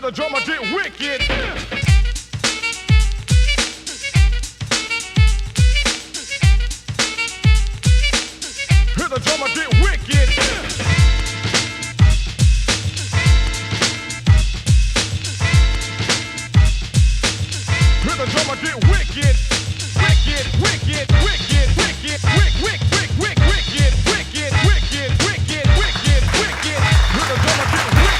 the drummer get wicked. Hear the drummer get wicked. Hear the drummer get wicked. Wicked, wicked, wicked, wicked, wicked, wicked, wicked, wicked, wicked, wicked, wicked, wicked, wicked. Hear the drummer get wicked.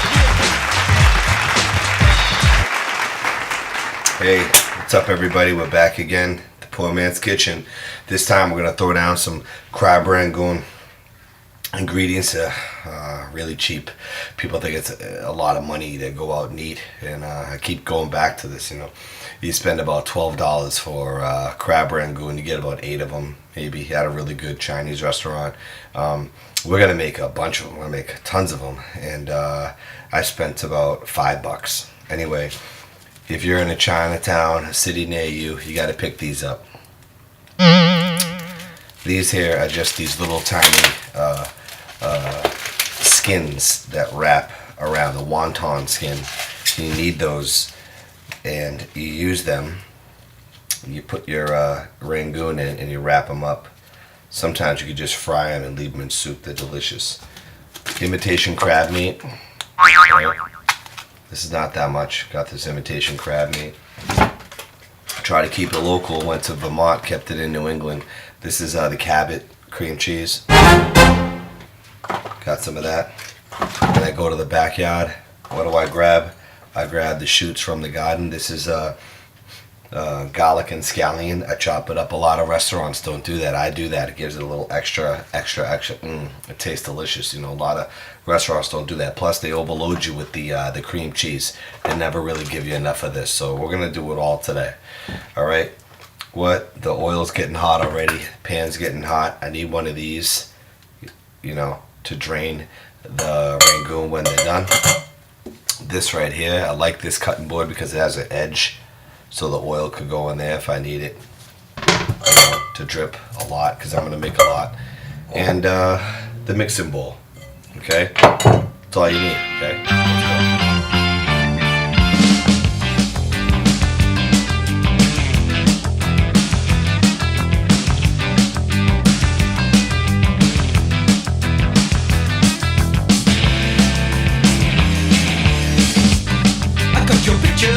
Hey, what's up everybody? We're back again, the Poor Man's Kitchen. This time we're going to throw down some crab rangoon. Ingredients are really cheap. People think it's a lot of money to go out and eat, and I keep going back to this. You spend about $12 for crab rangoon. You get about 8 of them, maybe, at a really good Chinese restaurant. We're gonna make a bunch of them. We're gonna make tons of them, and I spent about $5. Anyway, if you're in a Chinatown, a city near you, you got to pick these up. These here are just these little tiny skins that wrap around the wonton skin. You need those, and you use them. You put your rangoon in and you wrap them up. Sometimes you could just fry them and leave them in soup. They're delicious. Imitation crab meat. This is not that much. Got this imitation crab meat. Try to keep it local. Went to Vermont, kept it in New England. This is the Cabot cream cheese. Got some of that. Then I go to the backyard. What do I grab? I grab the shoots from the garden. This is garlic and scallion. I chop it up. A lot of restaurants don't do that. I do that. It gives it a little extra. It tastes delicious. A lot of restaurants don't do that. Plus, they overload you with the cream cheese. They never really give you enough of this. So we're gonna do it all today. All right. The oil's getting hot already. Pan's getting hot. I need one of these, to drain the rangoon when they're done. This right here, I like this cutting board because it has an edge, so the oil could go in there if I need it, to drip a lot, because I'm going to make a lot. And the mixing bowl, okay? That's all you need, okay? Let's go.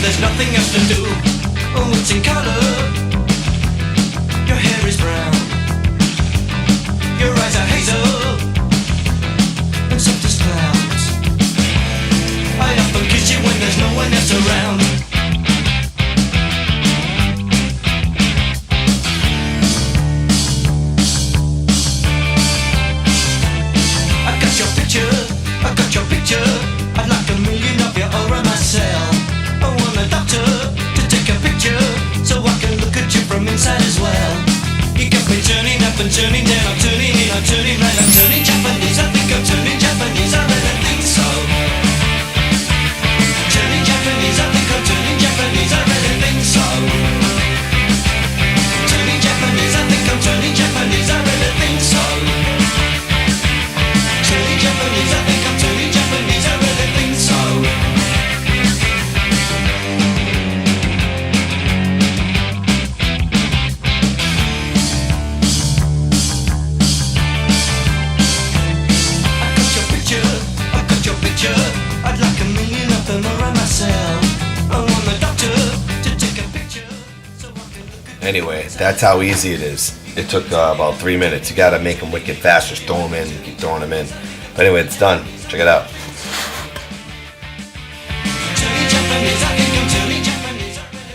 There's nothing else to do. Oh, it's in color. Your hair is brown. Your eyes are hazel and soft as clouds. I often kiss you when there's no one else around. I got your picture. I got your picture. I'd like a million of you all around myself. I want a doctor to take a picture so I can look at you from inside as well. You got me turning up and turning down, I'm turning in, I'm turning right, I'm turning Japanese. I think I'm turning Japanese, I really think so. Turning Japanese, I think I'm turning Japanese, I really think so. Turning Japanese, I think I'm turning Japanese, I really think so. Turning Japanese, I think I'm turning Japanese, I really think so. I'd like a million of them around myself. I want the doctor to take a picture so I can look at. Anyway, that's how easy it is. It took about 3 minutes. You gotta make them wicked fast. Just throw them in. Keep throwing them in. But anyway, it's done. Check it out.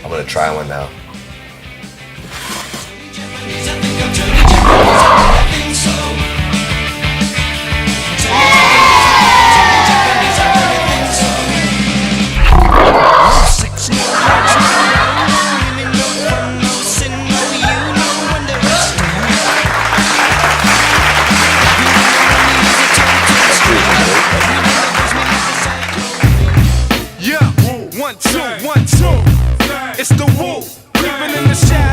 I'm gonna try one now. It's the woo, creeping in the shadows.